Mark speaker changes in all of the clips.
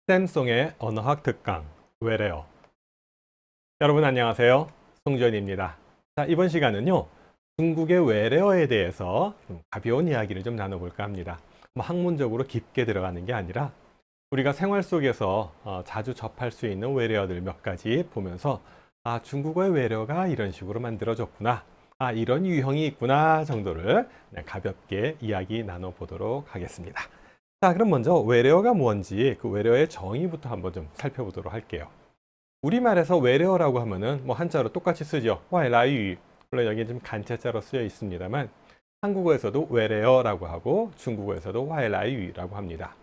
Speaker 1: 쌤송의 언어학 특강 외래어. 여러분 안녕하세요. 송주현입니다. 자, 이번 시간은요, 중국의 외래어에 대해서 좀 가벼운 이야기를 좀 나눠볼까 합니다. 학문적으로 깊게 들어가는 게 아니라 우리가 생활 속에서 자주 접할 수 있는 외래어들 몇 가지 보면서 중국어의 외래어가 이런 식으로 만들어졌구나, 이런 유형이 있구나 정도를 가볍게 이야기 나눠보도록 하겠습니다. 자, 그럼 먼저 외래어가 뭔지 그 외래어의 정의부터 한번 좀 살펴보도록 할게요. 우리말에서 외래어라고 하면은 한자로 똑같이 쓰죠. 와이라유. 물론 여기 좀 간체자로 쓰여 있습니다만 한국어에서도 외래어라고 하고 중국어에서도 와이라유라고 합니다.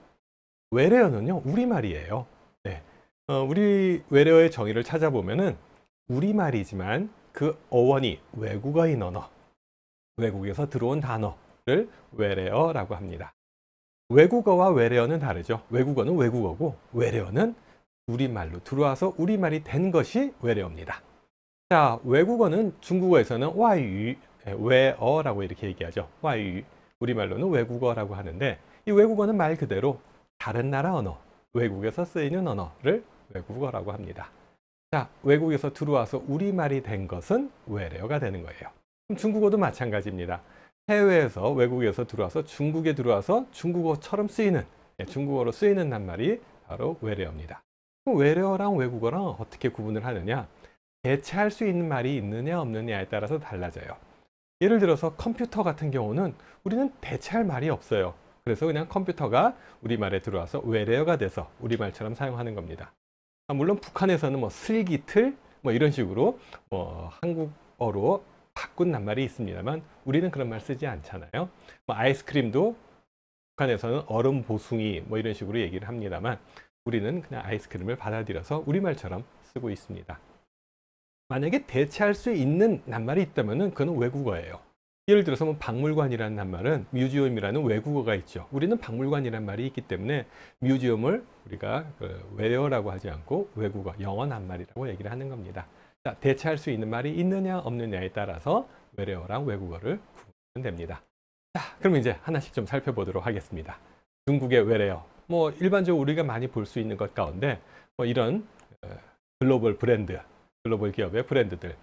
Speaker 1: 외래어는요, 우리말이에요. 네. 우리 외래어의 정의를 찾아보면은 우리말이지만 그 어원이 외국어인 언어, 외국에서 들어온 단어를 외래어라고 합니다. 외국어와 외래어는 다르죠. 외국어는 외국어고 외래어는 우리말로 들어와서 우리말이 된 것이 외래어입니다. 자, 외국어는 중국어에서는 와유, 외어라고 이렇게 얘기하죠. 와유, 우리말로는 외국어라고 하는데 이 외국어는 말 그대로 다른 나라 언어, 외국에서 쓰이는 언어를 외국어라고 합니다. 자, 외국에서 들어와서 우리말이 된 것은 외래어가 되는 거예요. 그럼 중국어도 마찬가지입니다. 해외에서 외국에서 들어와서 중국에 들어와서 중국어처럼 쓰이는, 중국어로 쓰이는 낱말이 바로 외래어입니다. 그럼 외래어랑 외국어랑 어떻게 구분을 하느냐? 대체할 수 있는 말이 있느냐 없느냐에 따라서 달라져요. 예를 들어서 컴퓨터 같은 경우는 우리는 대체할 말이 없어요. 그래서 그냥 컴퓨터가 우리말에 들어와서 외래어가 돼서 우리말처럼 사용하는 겁니다. 물론 북한에서는 슬기틀 이런 식으로 한국어로 바꾼 낱말이 있습니다만 우리는 그런 말 쓰지 않잖아요. 아이스크림도 북한에서는 얼음 보숭이 이런 식으로 얘기를 합니다만 우리는 그냥 아이스크림을 받아들여서 우리말처럼 쓰고 있습니다. 만약에 대체할 수 있는 낱말이 있다면 그건 외국어예요. 예를 들어서 박물관이라는 낱말은 뮤지엄이라는 외국어가 있죠. 우리는 박물관이라는 말이 있기 때문에 뮤지엄을 우리가 외래어라고 하지 않고 외국어, 영어 낱말이라고 얘기를 하는 겁니다. 자, 대체할 수 있는 말이 있느냐 없느냐에 따라서 외래어랑 외국어를 구분하면 됩니다. 자, 그럼 이제 하나씩 좀 살펴보도록 하겠습니다. 중국의 외래어, 일반적으로 우리가 많이 볼 수 있는 것 가운데 이런 글로벌 브랜드, 글로벌 기업의 브랜드들,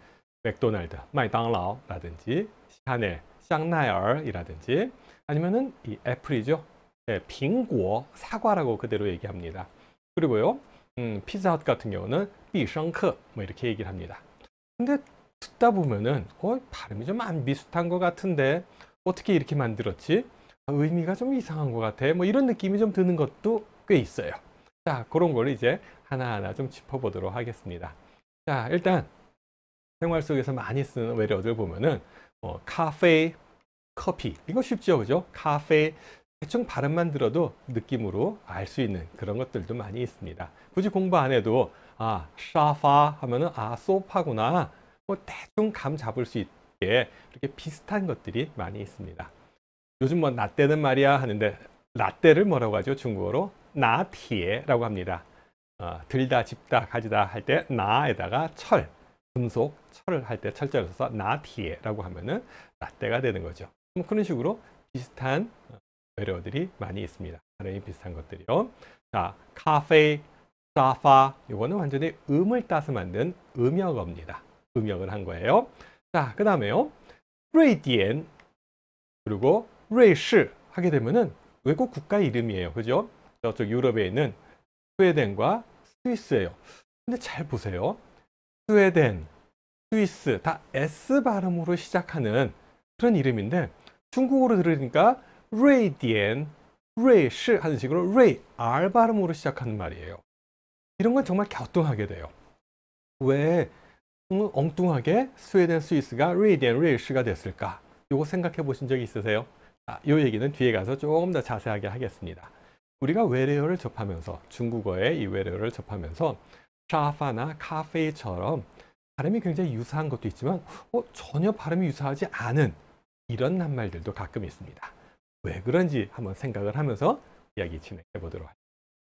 Speaker 1: 맥도날드, 마이당라오라든지 샤넬, 샹나이얼이라든지 아니면은 이 애플이죠. 네, 빙고, 사과라고 그대로 얘기합니다. 그리고요, 피자헛 같은 경우는 비성크 이렇게 얘기를 합니다. 근데 듣다 보면은 발음이 좀 안 비슷한 것 같은데 어떻게 이렇게 만들었지? 의미가 좀 이상한 것 같아. 이런 느낌이 좀 드는 것도 꽤 있어요. 자, 그런 걸 이제 하나하나 좀 짚어보도록 하겠습니다. 자, 일단 생활 속에서 많이 쓰는 외래어들 보면은 카페, 커피, 이거 쉽죠, 그죠? 카페, 대충 발음만 들어도 느낌으로 알 수 있는 그런 것들도 많이 있습니다. 굳이 공부 안 해도 샤파 하면은 소파구나, 대충 감 잡을 수 있게 이렇게 비슷한 것들이 많이 있습니다. 요즘 라떼는 말이야 하는데 라떼를 뭐라고 하죠? 중국어로 나티에라고 합니다. 들다, 집다, 가지다 할 때 나에다가 철, 금속, 철을 할 때 철자를 써서 나티에라고 하면은 라떼가 되는 거죠. 그런 식으로 비슷한 외래어들이 많이 있습니다. 발음이 비슷한 것들이요. 자, 카페, 사파, 이거는 완전히 음을 따서 만든 음역어입니다. 음역을 한 거예요. 자, 그 다음에요,瑞典 그리고 瑞士 하게 되면은 외국 국가 이름이에요. 그죠? 저쪽 유럽에 있는 스웨덴과 스위스예요. 근데 잘 보세요. 스웨덴, 스위스 다 S 발음으로 시작하는 그런 이름인데 중국어로 들으니까 瑞典, 瑞士 하는 식으로 R 발음으로 시작하는 말이에요. 이런 건 정말 갸우뚱하게 돼요. 왜 엉뚱하게 스웨덴, 스위스가 瑞典, 瑞士가 됐을까? 이거 생각해 보신 적이 있으세요? 이 얘기는 뒤에 가서 조금 더 자세하게 하겠습니다. 우리가 외래어를 접하면서 중국어의 이 외래어를 접하면서 샤파나 카페처럼 발음이 굉장히 유사한 것도 있지만 전혀 발음이 유사하지 않은 이런 낱말들도 가끔 있습니다. 왜 그런지 한번 생각을 하면서 이야기 진행해 보도록 하겠습니다.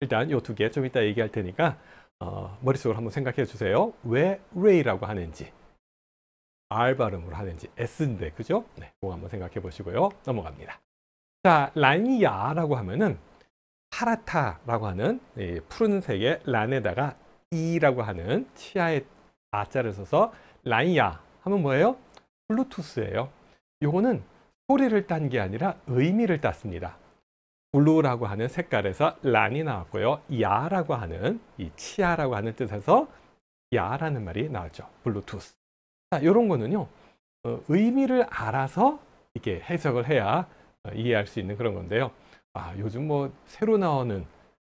Speaker 1: 일단 이 두 개 좀 이따 얘기할 테니까 머릿속으로 한번 생각해 주세요. 왜 레이라고 하는지, R 발음으로 하는지, S인데 그죠? 네, 그거 한번 생각해 보시고요. 넘어갑니다. 자, 란야라고 하면은 파라타라고 하는 이 푸른색의 란에다가 이라고 하는 치아의 아자를 써서 란야 하면 뭐예요? 블루투스예요. 요거는 소리를 딴 게 아니라 의미를 땄습니다. 블루라고 하는 색깔에서 란이 나왔고요. 야라고 하는 이 치아라고 하는 뜻에서 야라는 말이 나왔죠. 블루투스. 자, 이런 거는요. 의미를 알아서 이렇게 해석을 해야 이해할 수 있는 그런 건데요. 요즘 뭐 새로 나오는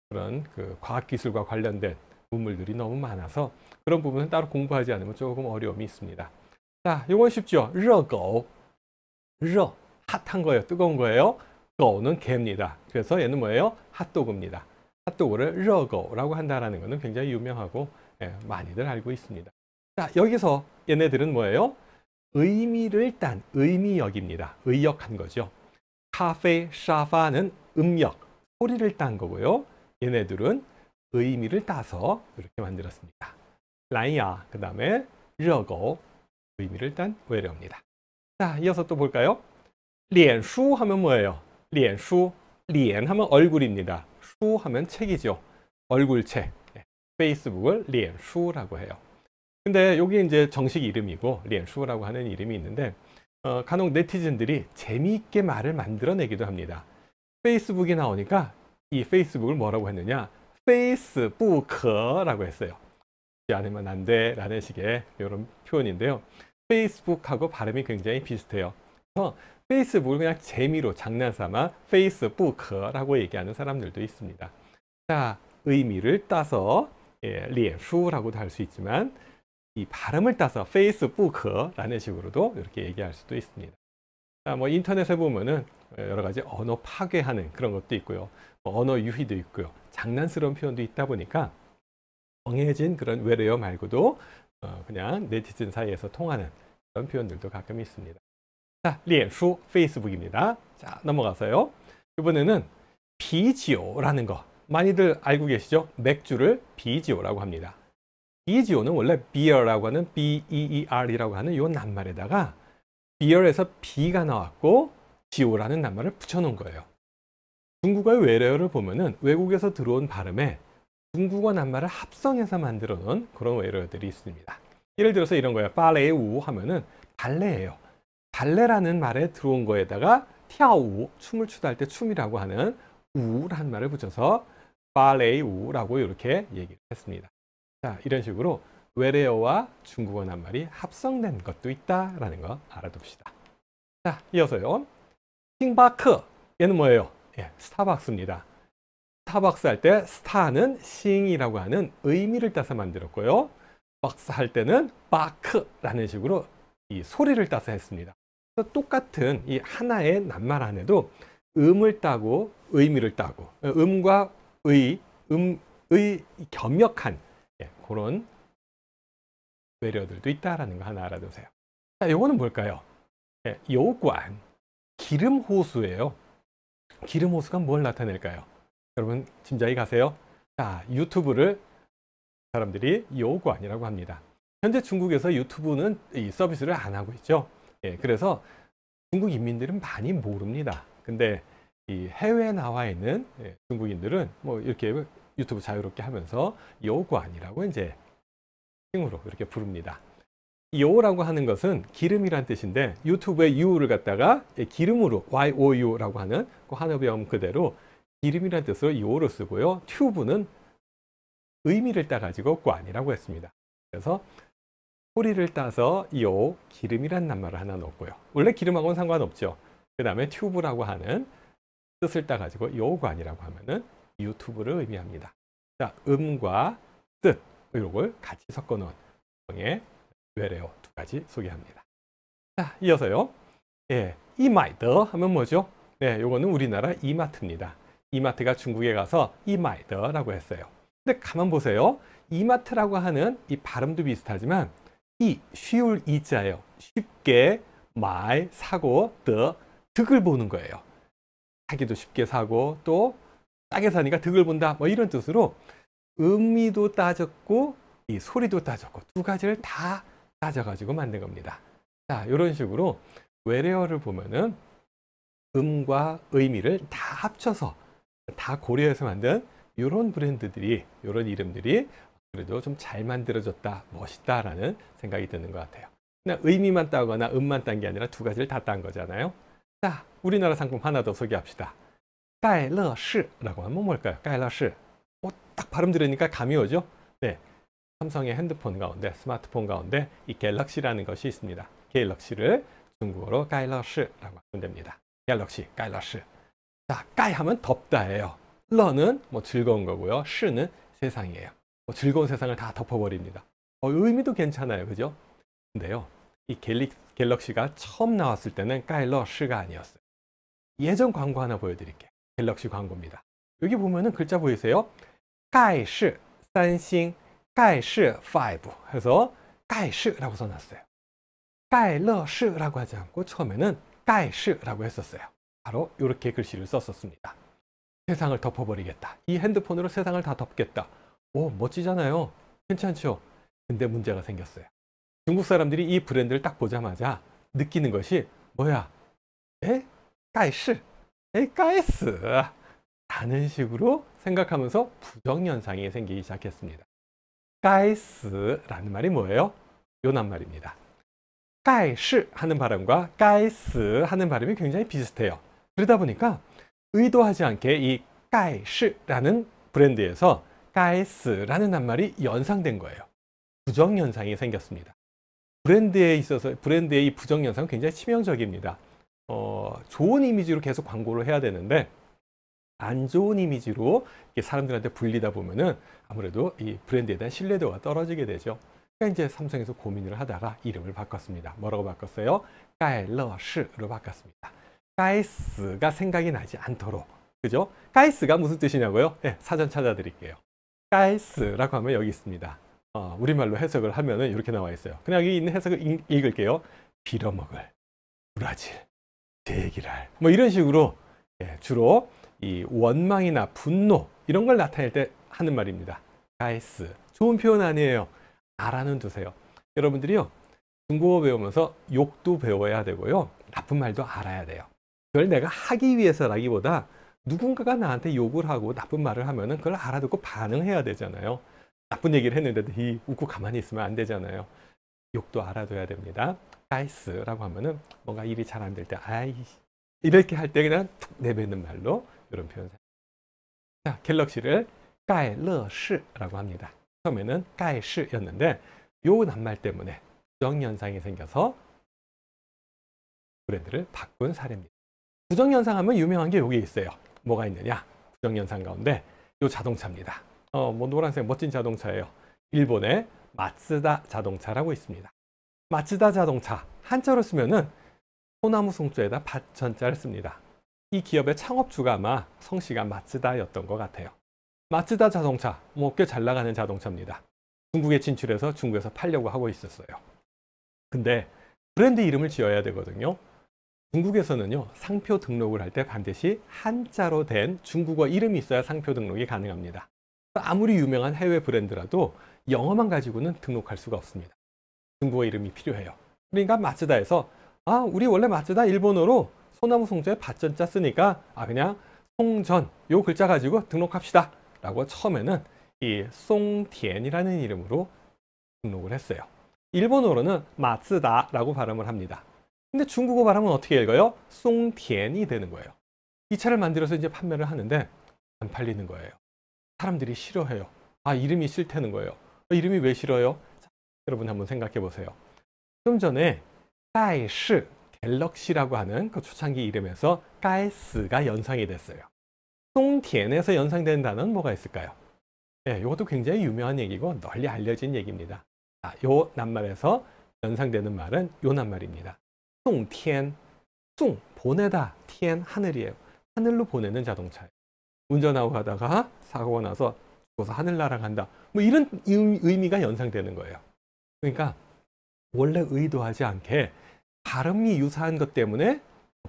Speaker 1: 그런 그 과학기술과 관련된 문물들이 너무 많아서 그런 부분은 따로 공부하지 않으면 조금 어려움이 있습니다. 자, 이건 쉽죠.热狗. 热, 핫한 거예요. 뜨거운 거예요. 거는 개입니다. 그래서 얘는 뭐예요? 핫도그입니다. 핫도그를 热狗라고 한다는 것은 굉장히 유명하고 많이들 알고 있습니다. 자, 여기서 얘네들은 뭐예요? 의미를 딴 의미역입니다. 의역한 거죠. 카페, 샤파는 음역, 소리를 딴 거고요. 얘네들은 의미를 따서 이렇게 만들었습니다. 란야, 그 다음에 热狗, 의미를 딴 외래어입니다. 자, 이어서 또 볼까요? 脸书 하면 뭐예요? 脸书, 脸 하면 얼굴입니다. 수 하면 책이죠. 얼굴책. 페이스북을 脸书라고 해요. 근데 여기 이제 정식 이름이고 脸书라고 하는 이름이 있는데 간혹 네티즌들이 재미있게 말을 만들어내기도 합니다. 페이스북이 나오니까 이 페이스북을 뭐라고 했느냐? 페이스북라고 했어요. 않으면 안 돼 라는 식의 이런 표현인데요. 페이스북하고 발음이 굉장히 비슷해요. 그래서 페이스북을 그냥 재미로 장난삼아 페이스북라고 얘기하는 사람들도 있습니다. 자, 의미를 따서 脸书라고도 할 수 있지만 이 발음을 따서 페이스북라는 식으로도 이렇게 얘기할 수도 있습니다. 자, 뭐 인터넷에 보면은 여러 가지 언어 파괴하는 그런 것도 있고요. 언어 유희도 있고요. 장난스러운 표현도 있다 보니까 정해진 그런 외래어 말고도 그냥 네티즌 사이에서 통하는 그런 표현들도 가끔 있습니다. 자, 脸书, 페이스북입니다. 자, 넘어가서요. 이번에는 비지오라는 거. 많이들 알고 계시죠? 맥주를 비지오라고 합니다. 비지오는 원래 beer라고 하는 B-E-E-R이라고 하는 이 낱말에다가 beer에서 B가 나왔고 지오라는 낱말을 붙여놓은 거예요. 중국어의 외래어를 보면은 외국에서 들어온 발음에 중국어 낱말을 합성해서 만들어 놓은 그런 외래어들이 있습니다. 예를 들어서 이런 거예요. 발레우 하면은 발레예요. 발레라는 말에 들어온 거에다가跳舞, 춤을 추다 할 때 춤이라고 하는 우라는 말을 붙여서 발레우라고 이렇게 얘기를 했습니다. 자, 이런 식으로 외래어와 중국어 낱말이 합성된 것도 있다라는 거 알아둡시다. 자, 이어서요. 싱바크, 얘는 뭐예요? 스타벅스입니다. 스타벅스 할 때 스타는 싱이라고 하는 의미를 따서 만들었고요. 박스 할 때는 바크라는 식으로 이 소리를 따서 했습니다. 그래서 똑같은 이 하나의 낱말 안에도 음을 따고 의미를 따고 음과 의 겸역한 그런 외래어들도 있다라는 거 하나 알아두세요. 자, 이거는 뭘까요? 요관, 기름 호수예요. 기름 호수가 뭘 나타낼까요? 여러분 짐작이 가세요? 자, 유튜브를 사람들이 요관이라고 합니다. 현재 중국에서 유튜브는 이 서비스를 안 하고 있죠. 그래서 중국 인민들은 많이 모릅니다. 근데 이 해외에 나와 있는 중국인들은 뭐 이렇게 유튜브 자유롭게 하면서 요관이라고 이제 칭으로 이렇게 부릅니다. 요라고 하는 것은 기름이란 뜻인데 유튜브의 유를 갖다가 기름으로 YOU라고 하는 그 한어배음 그대로 기름이란 뜻으로 요를 쓰고요. 튜브는 의미를 따가지고 관이라고 했습니다. 그래서 소리를 따서 요, 기름이란 낱말을 하나 넣었고요. 원래 기름하고는 상관없죠. 그 다음에 튜브라고 하는 뜻을 따가지고 요관이라고 하면은 유튜브를 의미합니다. 자, 음과 뜻, 이걸 같이 섞어 놓은 형의 외래어 두 가지 소개합니다. 자, 이어서요. 이마이더 하면 뭐죠? 요거는 우리나라 이마트입니다. 이마트가 중국에 가서 이마이더라고 했어요. 근데 가만 보세요. 이마트라고 하는 이 발음도 비슷하지만 쉬울 이자예요. 쉽게 말, 사고, 득을 보는 거예요. 사기도 쉽게 사고 또 싸게 사니까 득을 본다. 뭐 이런 뜻으로 의미도 따졌고 이 소리도 따졌고 두 가지를 다 따져가지고 만든 겁니다. 자, 이런 식으로 외래어를 보면은 음과 의미를 다 합쳐서 다 고려해서 만든 이런 브랜드들이, 이런 이름들이 그래도 좀 잘 만들어졌다, 멋있다라는 생각이 드는 것 같아요. 그냥 의미만 따거나 음만 딴 게 아니라 두 가지를 다 딴 거잖아요. 자, 우리나라 상품 하나 더 소개합시다. 가일러시라고 하면 뭘까요? 가일러시. 딱 발음 들으니까 감이 오죠? 네, 삼성의 핸드폰 가운데, 스마트폰 가운데 이 갤럭시라는 것이 있습니다. 갤럭시를 중국어로 가일러시라고 하면 됩니다. 갤럭시, 가일러시. 자, 가이 하면 덥다예요. 러는 뭐 즐거운 거고요. 시는 세상이에요. 뭐 즐거운 세상을 다 덮어버립니다. 의미도 괜찮아요, 그죠? 근데요, 이 갤럭시가 처음 나왔을 때는 가일러시가 아니었어요. 예전 광고 하나 보여드릴게요. 갤럭시 광고입니다. 여기 보면은 글자 보이세요? 가이시, 삼성, 가이시 5 해서 가이시라고 써놨어요. 가일러시라고 하지 않고 처음에는 가이시라고 했었어요. 바로 이렇게 글씨를 썼었습니다. 세상을 덮어버리겠다. 이 핸드폰으로 세상을 다 덮겠다. 오, 멋지잖아요. 괜찮죠? 근데 문제가 생겼어요. 중국 사람들이 이 브랜드를 딱 보자마자 느끼는 것이 뭐야? 에? 가이시? 에? 가이스? 라는 식으로 생각하면서 부정현상이 생기기 시작했습니다. 가이스라는 말이 뭐예요? 요 낱말입니다. 가이시 하는 발음과 가이스 하는 발음이 굉장히 비슷해요. 그러다 보니까 의도하지 않게 이 가이시라는 브랜드에서 가이스라는 낱말이 연상된 거예요. 부정현상이 생겼습니다. 브랜드에 있어서 브랜드의 이 부정현상은 굉장히 치명적입니다. 좋은 이미지로 계속 광고를 해야 되는데 안 좋은 이미지로 사람들한테 불리다 보면은 아무래도 이 브랜드에 대한 신뢰도가 떨어지게 되죠. 그러니까 이제 삼성에서 고민을 하다가 이름을 바꿨습니다. 뭐라고 바꿨어요? 가일러시로 바꿨습니다. 가이스가 생각이 나지 않도록. 그죠? 가이스가 무슨 뜻이냐고요? 네, 사전 찾아드릴게요. 가이스라고 하면 여기 있습니다. 우리말로 해석을 하면은 이렇게 나와 있어요. 그냥 여기 있는 해석을 읽을게요. 빌어먹을, 브라질, 대기랄. 뭐 이런 식으로 주로 이 원망이나 분노 이런 걸 나타낼 때 하는 말입니다. 가이스. 좋은 표현 아니에요. 알아는 두세요. 여러분들이요, 중국어 배우면서 욕도 배워야 되고요, 나쁜 말도 알아야 돼요. 그걸 내가 하기 위해서라기보다 누군가가 나한테 욕을 하고 나쁜 말을 하면은 그걸 알아듣고 반응해야 되잖아요. 나쁜 얘기를 했는데도 웃고 가만히 있으면 안 되잖아요. 욕도 알아둬야 됩니다. 가이스라고 하면은 뭔가 일이 잘 안 될 때, 아이, 이렇게 할 때 그냥 툭 내뱉는 말로 이런 표현. 자, 갤럭시를 가일러시라고 합니다. 처음에는 가이시였는데 요 낱말 때문에 부정현상이 생겨서 브랜드를 바꾼 사례입니다. 부정현상 하면 유명한 게 여기 있어요. 뭐가 있느냐? 부정현상 가운데 요 자동차입니다. 뭐 노란색 멋진 자동차예요. 일본의 마츠다 자동차라고 있습니다. 마츠다 자동차, 한자로 쓰면은 소나무 송자에다 밭전자를 씁니다. 이 기업의 창업주가 아마 성씨가 마츠다였던 것 같아요. 마츠다 자동차, 뭐 꽤 잘 나가는 자동차입니다. 중국에 진출해서 중국에서 팔려고 하고 있었어요. 근데 브랜드 이름을 지어야 되거든요. 중국에서는요, 상표 등록을 할 때 반드시 한자로 된 중국어 이름이 있어야 상표 등록이 가능합니다. 아무리 유명한 해외 브랜드라도 영어만 가지고는 등록할 수가 없습니다. 중국어 이름이 필요해요. 그러니까 마츠다에서 우리 원래 마츠다 일본어로 소나무 송자에 밭전자 쓰니까 그냥 송전 요 글자 가지고 등록합시다 라고 처음에는 이 송티엔이라는 이름으로 등록을 했어요. 일본어로는 마츠다라고 발음을 합니다. 근데 중국어 발음은 어떻게 읽어요? 송티엔이 되는 거예요. 이 차를 만들어서 이제 판매를 하는데 안 팔리는 거예요. 사람들이 싫어해요. 이름이 싫다는 거예요. 이름이 왜 싫어요? 자, 여러분 한번 생각해 보세요. 좀 전에 가이시, 갤럭시라고 하는 그 초창기 이름에서 가이스가 연상이 됐어요. 송티엔에서 연상된 단어는 뭐가 있을까요? 네, 이것도 굉장히 유명한 얘기고 널리 알려진 얘기입니다. 요 낱말에서 연상되는 말은 요 낱말입니다. 송티엔, 송, 보내다, 티엔, 하늘이에요. 하늘로 보내는 자동차예요. 운전하고 가다가 사고가 나서 죽어서 하늘 날아간다. 뭐 이런 의미가 연상되는 거예요. 그러니까 원래 의도하지 않게 발음이 유사한 것 때문에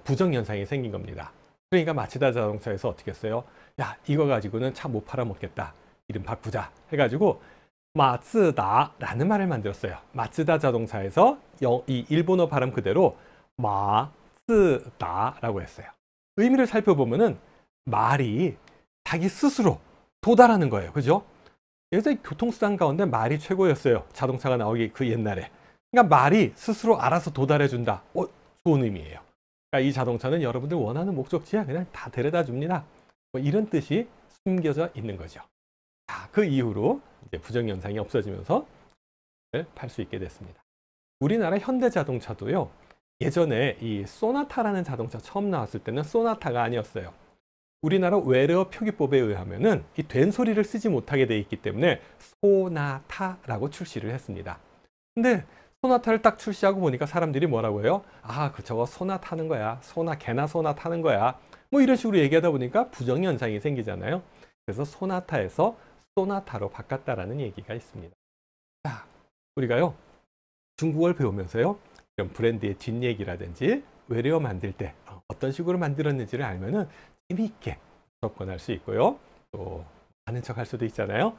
Speaker 1: 부정현상이 생긴 겁니다. 그러니까 마츠다 자동차에서 어떻게 했어요? 야, 이거 가지고는 차 못 팔아먹겠다. 이름 바꾸자 해가지고 마츠다라는 말을 만들었어요. 마츠다 자동차에서 이 일본어 발음 그대로 마츠다라고 했어요. 의미를 살펴보면은 말이 자기 스스로 도달하는 거예요. 그죠? 예전에 교통수단 가운데 말이 최고였어요. 자동차가 나오기 그 옛날에. 그러니까 말이 스스로 알아서 도달해준다. 좋은 의미예요. 그러니까 이 자동차는 여러분들 원하는 목적지에 그냥 다 데려다 줍니다. 뭐 이런 뜻이 숨겨져 있는 거죠. 자, 그 이후로 이제 부정연상이 없어지면서 팔 수 있게 됐습니다. 우리나라 현대자동차도요. 예전에 이 소나타라는 자동차 처음 나왔을 때는 소나타가 아니었어요. 우리나라 외래어 표기법에 의하면은 이 된 소리를 쓰지 못하게 돼 있기 때문에 소나타라고 출시를 했습니다. 근데 소나타를 딱 출시하고 보니까 사람들이 뭐라고 해요? 아, 저거 소나 타는 거야. 개나 소나 타는 거야. 뭐 이런 식으로 얘기하다 보니까 부정연상이 생기잖아요. 그래서 소나타에서 소나타로 바꿨다라는 얘기가 있습니다. 자, 우리가요. 중국어를 배우면서요. 이런 브랜드의 뒷얘기라든지 외래어 만들 때 어떤 식으로 만들었는지를 알면은 재미있게 접근할 수 있고요. 또 아는 척 할 수도 있잖아요.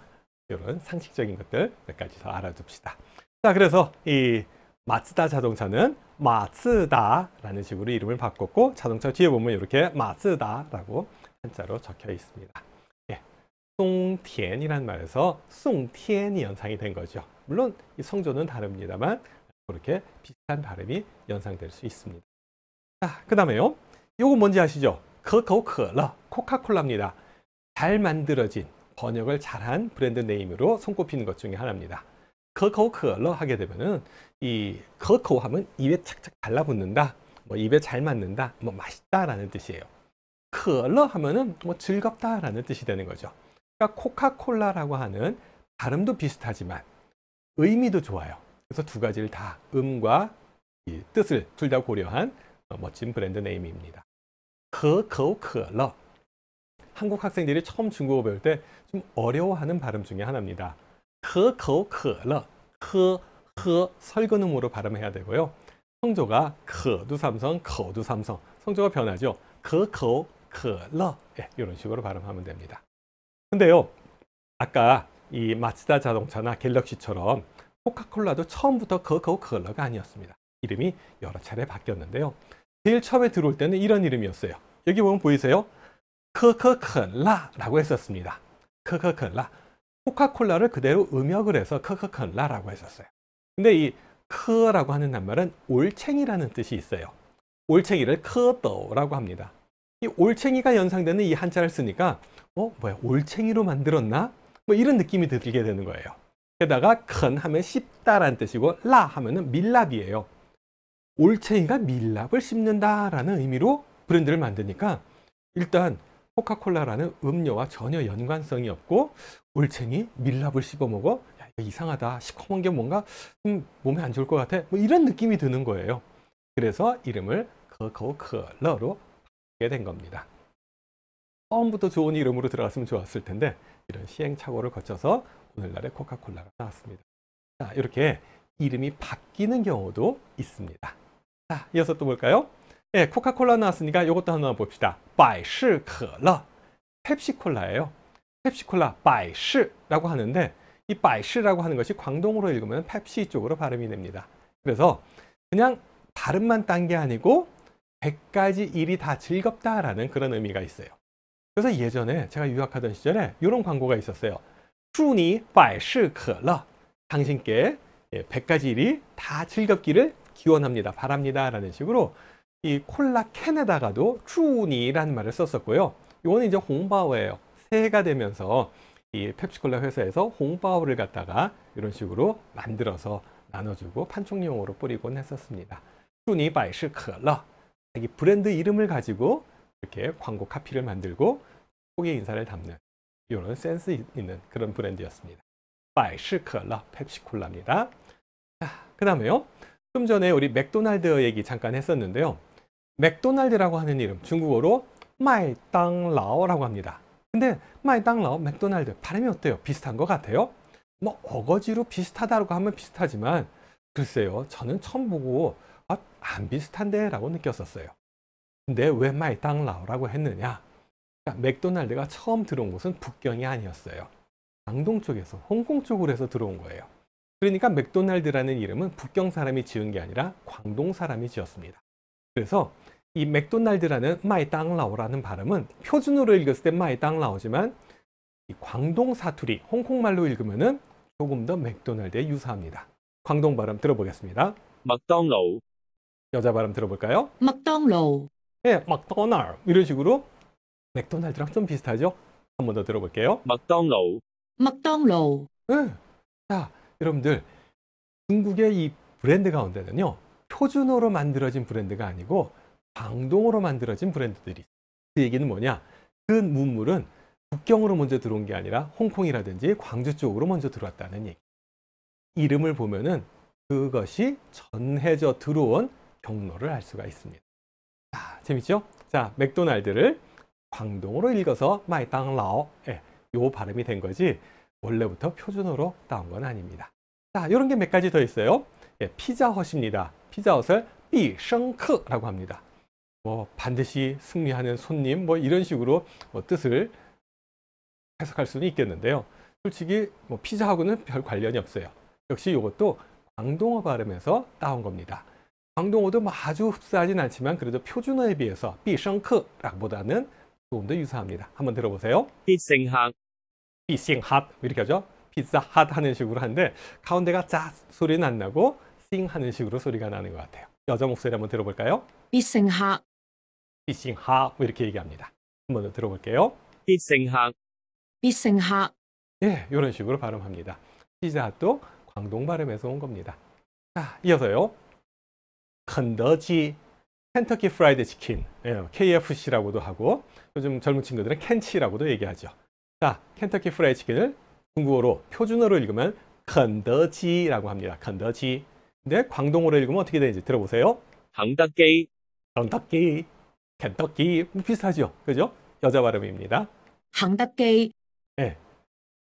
Speaker 1: 이런 상식적인 것들 몇 가지 더 알아둡시다. 자, 그래서 이 마츠다 자동차는 마츠다라는 식으로 이름을 바꿨고 자동차 뒤에 보면 이렇게 마츠다라고 한자로 적혀 있습니다. 예, 송티엔이라는 말에서 송티엔이 연상이 된 거죠. 물론 이 성조는 다릅니다만 그렇게 비슷한 발음이 연상될 수 있습니다. 자, 그 다음에요. 이거 뭔지 아시죠?可口可乐, 코카콜라입니다. 잘 만들어진, 번역을 잘한 브랜드 네임으로 손꼽히는 것 중에 하나입니다. 可口可乐 하게 되면은 이 可口 하면 입에 착착 달라붙는다, 뭐 입에 잘 맞는다, 뭐 맛있다라는 뜻이에요. 可乐 하면은 뭐 즐겁다라는 뜻이 되는 거죠. 그러니까 코카콜라라고 하는 발음도 비슷하지만 의미도 좋아요. 그래서 두 가지를 다 음과 이 뜻을 둘 다 고려한 멋진 브랜드 네임입니다. 可口可乐. 한국 학생들이 처음 중국어 배울 때 좀 어려워하는 발음 중에 하나입니다. 可口可乐, 설근음으로 발음해야 되고요. 성조가 可도 삼성, 口도 삼성. 성조가 변하죠. 可口可乐. 예, 이런 식으로 발음하면 됩니다. 근데요, 아까 이 마츠다 자동차나 갤럭시처럼 코카콜라도 처음부터 可口可乐가 아니었습니다. 이름이 여러 차례 바뀌었는데요. 제일 처음에 들어올 때는 이런 이름이었어요. 여기 보면 보이세요? 可口可乐라고 했었습니다. 可口可乐. 코카콜라를 그대로 음역을 해서 可口可乐라고 했었어요. 근데 이 크라고 하는 낱말은 올챙이라는 뜻이 있어요. 올챙이를 크더라고 합니다. 이 올챙이가 연상되는 이 한자를 쓰니까 뭐야, 올챙이로 만들었나? 뭐 이런 느낌이 들게 되는 거예요. 게다가 큰 하면 씹다라는 뜻이고 라 하면은 밀랍이에요. 올챙이가 밀랍을 씹는다라는 의미로 브랜드를 만드니까 일단 코카콜라라는 음료와 전혀 연관성이 없고 올챙이 밀랍을 씹어 먹어? 야, 이거 이상하다. 시커먼 게 뭔가 몸에 안 좋을 것 같아. 뭐 이런 느낌이 드는 거예요. 그래서 이름을 可口可乐로 바꾸게 된 겁니다. 처음부터 좋은 이름으로 들어갔으면 좋았을 텐데 이런 시행착오를 거쳐서 오늘날의 코카콜라가 나왔습니다. 자, 이렇게 이름이 바뀌는 경우도 있습니다. 자, 이어서 또 볼까요? 네, 코카콜라 나왔으니까 이것도 하나 봅시다. 百事可乐. 펩시콜라예요. 펩시콜라 百事라고 하는데 이 百事라고 하는 것이 광동어로 읽으면 펩시 쪽으로 발음이 됩니다. 그래서 그냥 발음만 딴 게 아니고 100가지 일이 다 즐겁다라는 그런 의미가 있어요. 그래서 예전에 제가 유학하던 시절에 이런 광고가 있었어요. 祝你百事可乐. 당신께 100가지 일이 다 즐겁기를 기원합니다. 바랍니다. 라는 식으로 이 콜라 캔에다가도 祝你라는 말을 썼었고요. 이거는 이제 홍바오예요. 새해가 되면서 이 펩시콜라 회사에서 홍바오를 갖다가 이런 식으로 만들어서 나눠주고 판촉용으로 뿌리곤 했었습니다. 祝你百事可乐. 자기 브랜드 이름을 가지고 이렇게 광고 카피를 만들고 고객 인사를 담는 이런 센스 있는 그런 브랜드였습니다. 百事可乐 펩시콜라입니다. 자, 그 다음에요. 좀 전에 우리 맥도날드 얘기 잠깐 했었는데요. 맥도날드라고 하는 이름 중국어로 麦当劳라고 합니다. 근데 麦当劳 맥도날드 발음이 어때요? 비슷한 것 같아요? 뭐 어거지로 비슷하다고 하면 비슷하지만 글쎄요, 저는 처음 보고 안 비슷한데 라고 느꼈었어요. 근데 왜 麦当劳라고 했느냐? 그러니까 맥도날드가 처음 들어온 곳은 북경이 아니었어요. 광동 쪽에서, 홍콩 쪽으로 해서 들어온 거예요. 그러니까 맥도날드라는 이름은 북경 사람이 지은 게 아니라 광동 사람이 지었습니다. 그래서 이 맥도날드라는 마이땅라오라는 발음은 표준어로 읽었을 때 마이땅라오지만 이 광동 사투리, 홍콩말로 읽으면은 조금 더 맥도날드에 유사합니다. 광동 발음 들어보겠습니다.
Speaker 2: 麥當勞
Speaker 1: 여자 발음 들어볼까요?
Speaker 3: 麥當勞
Speaker 1: 네, 맥도날드 이런 식으로 맥도날드랑 좀 비슷하죠? 한 번 더 들어볼게요.
Speaker 2: 麥當勞
Speaker 3: 麥當勞
Speaker 1: 네. 자, 여러분들 중국의 이 브랜드 가운데는요, 표준어로 만들어진 브랜드가 아니고 광동어로 만들어진 브랜드들이 있어요. 그 얘기는 뭐냐? 그 문물은 북경으로 먼저 들어온 게 아니라 홍콩이라든지 광주 쪽으로 먼저 들어왔다는 얘기. 이름을 보면은 그것이 전해져 들어온 경로를 알 수가 있습니다. 자, 재밌죠? 자, 맥도날드를 광동어로 읽어서 마이땅라오, 요 발음이 된 거지 원래부터 표준어로 따온 건 아닙니다. 자, 이런 게 몇 가지 더 있어요. 피자헛입니다. 피자헛을必胜客라고 합니다. 뭐 반드시 승리하는 손님 뭐 이런 식으로 뜻을 해석할 수는 있겠는데요. 솔직히 뭐 피자하고는 별 관련이 없어요. 역시 이것도 광동어 발음에서 따온 겁니다. 광동어도 뭐 아주 흡사하진 않지만 그래도 표준어에 비해서 必胜客보다는 조금 더 유사합니다. 한번 들어보세요.
Speaker 2: 必勝客
Speaker 1: 피싱핫 이렇게 하죠. 피자핫 하는 식으로 하는데 가운데가 짜 소리는 안 나고 싱 하는 식으로 소리가 나는 것 같아요. 여자 목소리 한번 들어볼까요?
Speaker 3: 必勝客
Speaker 1: 피싱핫 이렇게 얘기합니다. 한번 더 들어볼게요.
Speaker 2: 必勝客
Speaker 3: 必勝客
Speaker 1: 예, 이런 식으로 발음합니다. 피자핫도 광동 발음에서 온 겁니다. 자, 이어서요.肯德基, 켄터키 프라이드 치킨, KFC라고도 하고 요즘 젊은 친구들은 켄치라고도 얘기하죠. 자, 켄터키 프라이드 치킨을 중국어로 표준어로 읽으면 肯德基라고 합니다. 肯德基. 근데 광동어로 읽으면 어떻게 되는지 들어보세요.
Speaker 2: 肯德基
Speaker 1: 켄터키, 켄터키 비슷하죠, 그죠? 여자 발음입니다.
Speaker 3: 肯德基
Speaker 1: 예,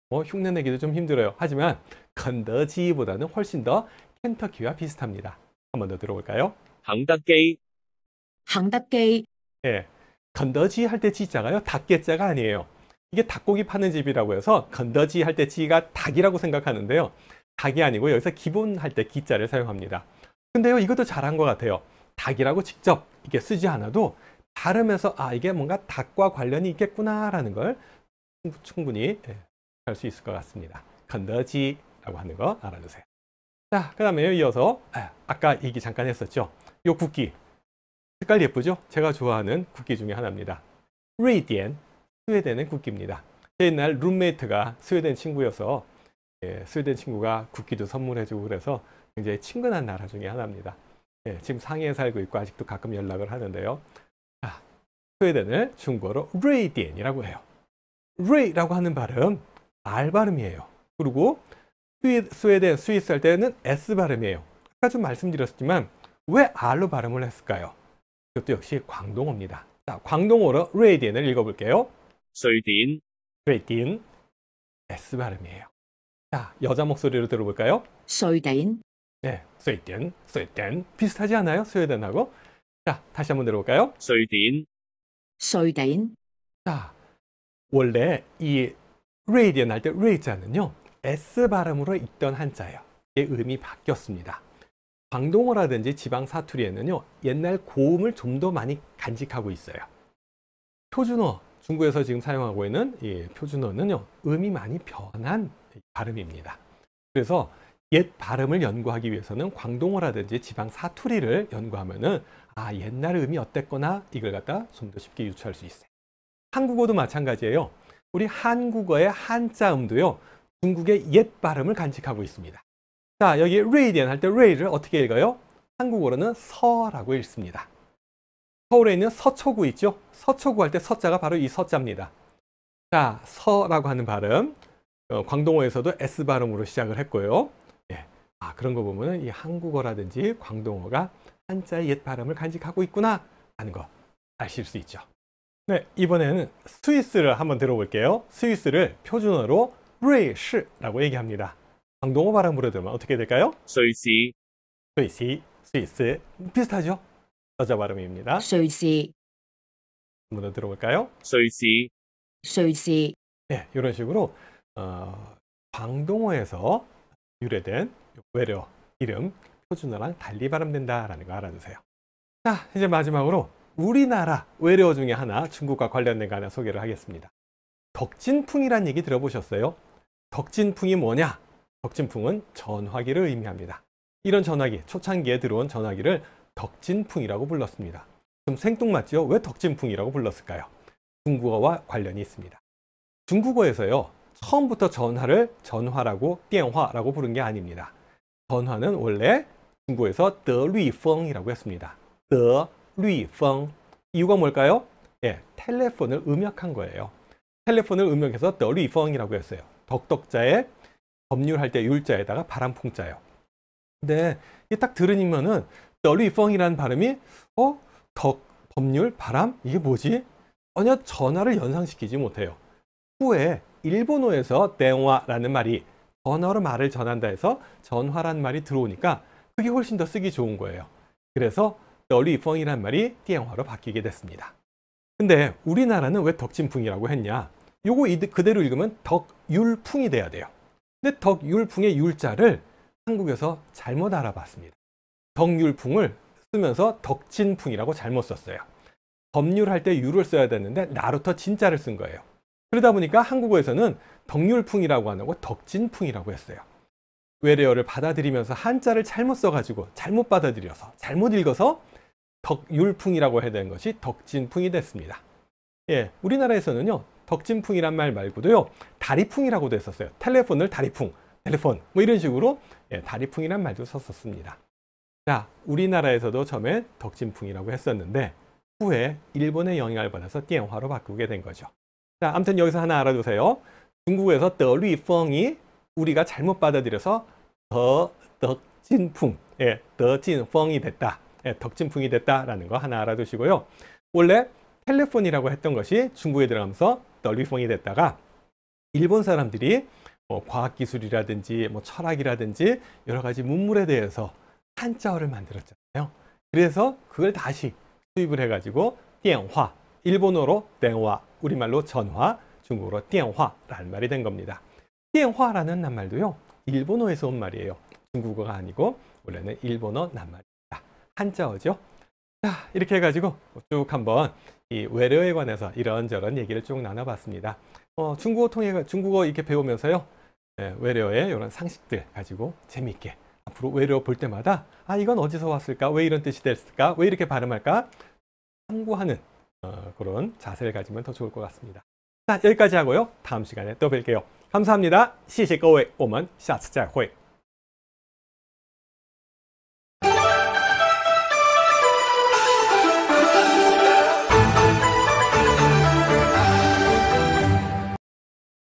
Speaker 1: 뭐 흉내내기도 좀 힘들어요. 하지만 肯德基보다는 훨씬 더 켄터키와 비슷합니다. 한 번 더 들어볼까요?
Speaker 2: 肯德基
Speaker 3: 肯德基
Speaker 1: 예, 肯德基 할 때 지자가요, 닭게자가 아니에요. 이게 닭고기 파는 집이라고 해서 肯德基 할 때 지가 닭이라고 생각하는데요. 닭이 아니고 여기서 기본 할 때 기자를 사용합니다. 근데요, 이것도 잘한 것 같아요. 닭이라고 직접 이게 쓰지 않아도 발음에서 아, 이게 뭔가 닭과 관련이 있겠구나라는 걸 충분히 할 수 있을 것 같습니다. 肯德基라고 하는 거 알아두세요. 자, 그 다음에 이어서 아까 얘기 잠깐 했었죠. 요 국기 색깔 예쁘죠? 제가 좋아하는 국기 중에 하나입니다. 스웨덴, 스웨덴의 국기입니다. 제 옛날 룸메이트가 스웨덴 친구여서 스웨덴 친구가 국기도 선물해주고 그래서 굉장히 친근한 나라 중에 하나입니다. 지금 상해에 살고 있고 아직도 가끔 연락을 하는데요. 자, 스웨덴을 중국어로 스웨덴이라고 해요. 스웨라고 하는 발음 R 발음이에요. 그리고 스웨덴, 스위스 할 때는 S 발음이에요. 아까 좀 말씀드렸지만 왜 R로 발음을 했을까요? 이것도 역시 광동어입니다. 자, 광동어로 스웨덴을 읽어볼게요.
Speaker 2: 瑞典
Speaker 1: 스웨덴, S 발음이에요. 자, 여자 목소리로 들어볼까요?
Speaker 3: 瑞典
Speaker 1: 네, 스웨덴, 스웨덴 비슷하지 않아요? 스웨덴하고. 자, 다시 한번 들어볼까요?
Speaker 2: 瑞典
Speaker 3: 瑞典
Speaker 1: 자, 원래 이 스웨덴 할 때 스웨자는요, S 발음으로 읽던 한자예요. 이게 음이 바뀌었습니다. 광동어라든지 지방 사투리에는요, 옛날 고음을 좀 더 많이 간직하고 있어요. 표준어, 중국에서 지금 사용하고 있는 이 표준어는요, 음이 많이 변한 발음입니다. 그래서 옛 발음을 연구하기 위해서는 광동어라든지 지방 사투리를 연구하면은 아, 옛날 음이 어땠거나 이걸 갖다 좀 더 쉽게 유추할 수 있어요. 한국어도 마찬가지예요. 우리 한국어의 한자음도요, 중국의 옛 발음을 간직하고 있습니다. 자, 여기 스웨덴 할 때 레이를 어떻게 읽어요? 한국어로는 서라고 읽습니다. 서울에 있는 서초구 있죠? 서초구 할 때 서자가 바로 이 서자입니다. 자, 서라고 하는 발음, 광동어에서도 S 발음으로 시작을 했고요. 그런 거 보면 이 한국어라든지 광동어가 한자의 옛 발음을 간직하고 있구나 하는 거 아실 수 있죠. 네, 이번에는 스위스를 한번 들어볼게요. 스위스를 표준어로 스위스라고 얘기합니다. 광동어 발음으로 들으면 어떻게 될까요?
Speaker 2: 瑞士
Speaker 1: 스위스, 스위스 비슷하죠? 여자 발음입니다.
Speaker 3: 瑞士
Speaker 1: 한번 더 들어볼까요?
Speaker 2: 瑞士
Speaker 3: 瑞士
Speaker 1: 네, 이런 식으로 광동어에서 유래된 외래어 이름 표준어랑 달리 발음된다라는 거 알아두세요. 자, 이제 마지막으로 우리나라 외래어 중에 하나 중국과 관련된 거 하나 소개를 하겠습니다. 덕진풍이란 얘기 들어보셨어요? 덕진풍이 뭐냐? 덕진풍은 전화기를 의미합니다. 이런 전화기, 초창기에 들어온 전화기를 덕진풍이라고 불렀습니다. 좀 생뚱맞죠? 왜 덕진풍이라고 불렀을까요? 중국어와 관련이 있습니다. 중국어에서요, 처음부터 전화를 전화라고, 电话라고 부른 게 아닙니다. 전화는 원래 중국에서 得律风이라고 했습니다. 得律风. 이유가 뭘까요? 예, 텔레폰을 음역한 거예요. 텔레폰을 음역해서 得律风이라고 했어요. 덕덕자에 법률할 때 율자에다가 바람풍자요. 근데 이게 딱 들으면은 得律风이라는 발음이 법률, 바람? 이게 뭐지? 전혀 전화를 연상시키지 못해요. 후에 일본어에서 電話라는 말이 전화로 말을 전한다 해서 전화란 말이 들어오니까 그게 훨씬 더 쓰기 좋은 거예요. 그래서 得律风이란 말이 电話로 바뀌게 됐습니다. 근데 우리나라는 왜 덕진풍이라고 했냐? 요거 그대로 읽으면 덕율풍이 돼야 돼요. 근데 덕율풍의 율자를 한국에서 잘못 알아봤습니다. 덕율풍을 쓰면서 덕진풍이라고 잘못 썼어요. 법률할 때 유를 써야 되는데 나루터 진자를 쓴 거예요. 그러다 보니까 한국어에서는 덕율풍이라고 안 하고 덕진풍이라고 했어요. 외래어를 받아들이면서 한자를 잘못 써가지고 잘못 받아들여서 잘못 읽어서 덕율풍이라고 해야 되는 것이 덕진풍이 됐습니다. 예, 우리나라에서는요, 덕진풍이란 말 말고도요, 다리풍이라고도 했었어요. 텔레폰을 다리풍, 텔레폰 뭐 이런 식으로 다리풍이란 말도 썼었습니다. 자, 우리나라에서도 처음에 덕진풍이라고 했었는데 후에 일본의 영향을 받아서 電話로 바꾸게 된 거죠. 자, 아무튼 여기서 하나 알아두세요. 중국에서 得律风이 우리가 잘못 받아들여서 덕진풍, 덕진풍이 됐다. 덕진풍이 됐다라는 거 하나 알아두시고요. 원래 텔레폰이라고 했던 것이 중국에 들어가면서 得律风이 됐다가 일본 사람들이 과학기술이라든지 철학이라든지 여러 가지 문물에 대해서 한자어를 만들었잖아요. 그래서 그걸 다시 수입을 해가지고 電話, 일본어로 電話, 우리말로 전화, 중국어로 電話라는 말이 된 겁니다. 電話라는 낱말도요, 일본어에서 온 말이에요. 중국어가 아니고 원래는 일본어 낱말입니다. 한자어죠. 자, 이렇게 해가지고 쭉 한번 이 외래어에 관해서 이런저런 얘기를 쭉 나눠봤습니다. 중국어 이렇게 배우면서요, 외래어의 이런 상식들 가지고 재미있게 앞으로 외래어 볼 때마다 이건 어디서 왔을까? 왜 이런 뜻이 됐을까? 왜 이렇게 발음할까? 참고하는 그런 자세를 가지면 더 좋을 것 같습니다. 자, 여기까지 하고요. 다음 시간에 또 뵐게요. 감사합니다. 谢谢各位，我们下次再会。